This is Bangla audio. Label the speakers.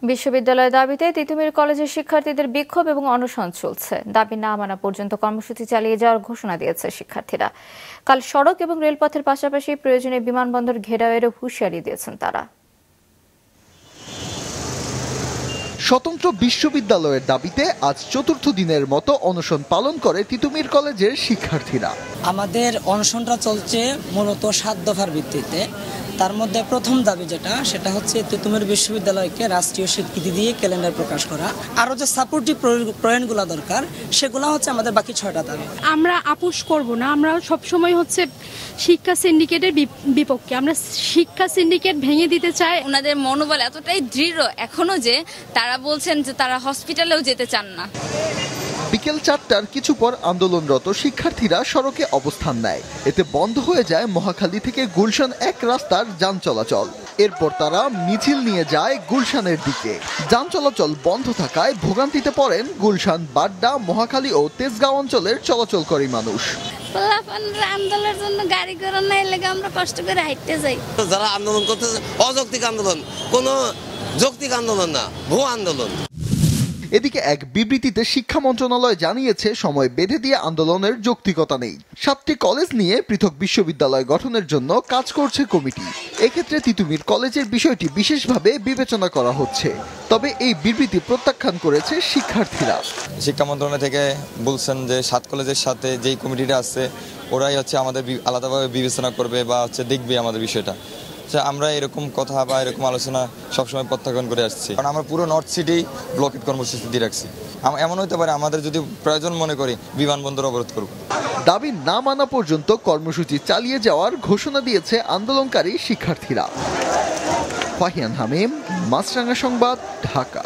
Speaker 1: বিশ্ববিদ্যালয়ের দাবিতে তিতুমির কলেজের শিক্ষার্থীদের বিক্ষোভ এবং অনশন চলছে। দাবি না মানা পর্যন্ত কর্মসূচি চালিয়ে যাওয়ার ঘোষণা দিয়েছে শিক্ষার্থীরা। কাল সড়ক এবং রেলপথের পাশাপাশি প্রয়োজনে বিমানবন্দর ঘেরাওয়েরও হুঁশিয়ারি দিয়েছেন তারা।
Speaker 2: স্বতন্ত্র বিশ্ববিদ্যালয়ের দাবিতে আজ চতুর্থ দিনের মতো অনশন পালন করে তিতুমির কলেজের শিক্ষার্থীরা।
Speaker 3: আমাদের অনশনটা চলছে মূলত 7 দফার ভিত্তিতে। তার মধ্যে প্রথম দাবি সেটা হচ্ছে তিতুমির বিশ্ববিদ্যালয়কে রাষ্ট্রীয় স্বীকৃতি দিয়ে ক্যালেন্ডার প্রকাশ করা। আরও যে সাপোর্টিভ প্রয়োজনগুলো দরকার সেগুলো হচ্ছে আমাদের বাকি 6টা দাবি।
Speaker 4: আমরা আপোষ করব না, আমরা সবসময় হচ্ছে শিক্ষা সিন্ডিকেটের বিপক্ষে। আমরা শিক্ষা সিন্ডিকেট ভেঙে দিতে চাই।
Speaker 5: ওনাদের মনোবল এতটাই দৃঢ় এখনো যে তারা বলছেন যে তারা হসপিটালেও যেতে চান না।
Speaker 2: বিকেল 4টার কিছু পর আন্দোলনরত শিক্ষার্থীরা সড়কে অবস্থান নেয়। এতে বন্ধ হয়ে যায় মহাখালী থেকে গুলশান 1 রাস্তার যান চলাচল। এরপর তারা মিছিল নিয়ে যায় গুলশানের দিকে। যান চলাচল বন্ধ থাকায় ভোগান্তিতে পড়েন গুলশান, বাড্ডা, মহাখালী ও তেজগাঁও অঞ্চলের চলাচলকারী মানুষ।
Speaker 5: আন্দোলনের জন্য গাড়ি ঘোড়া নাই লাগে আমরা কষ্ট করে হাঁটতে যাই।
Speaker 6: যারা আন্দোলন করতেছে অযৌক্তিক আন্দোলন, কোনো যৌক্তিক আন্দোলন না, ভুয়া আন্দোলন।
Speaker 2: এদিকে এক বিবৃতিতে শিক্ষা মন্ত্রণালয় জানিয়েছে সময় বেঁধে দিয়ে আন্দোলনের যৌক্তিকতা নেই। 7টি কলেজ নিয়ে পৃথক বিশ্ববিদ্যালয় গঠনের জন্য কাজ করছে কমিটি। এক্ষেত্রে তিতুমির কলেজের বিষয়টি বিশেষভাবে বিবেচনা করা হচ্ছে। তবে এই বিবৃতি প্রত্যাখ্যান করেছে শিক্ষার্থীরা।
Speaker 7: শিক্ষা মন্ত্রণালয় থেকে বলছেন যে 7 কলেজের সাথে যেই কমিটিটা আছে ওরাই হচ্ছে আমাদের আলাদাভাবে বিবেচনা করবে বা দেখবে আমাদের বিষয়টা। আমরা এরকম কথা বা এরকম আলোচনা সবসময় প্রত্যাখ্যান করে আসছি, কারণ আমরা পুরো নর্থ সিটি ব্লকেট কর্মসূচি দিয়ে রাখছি। এমন হতে পারে আমাদের যদি প্রয়োজন মনে করি বিমানবন্দর অবরোধ করব।
Speaker 2: দাবি না মানা পর্যন্ত কর্মসূচি চালিয়ে যাওয়ার ঘোষণা দিয়েছে আন্দোলনকারী শিক্ষার্থীরা। ফাহিয়ান হামিম, মাছরাঙা সংবাদ, ঢাকা।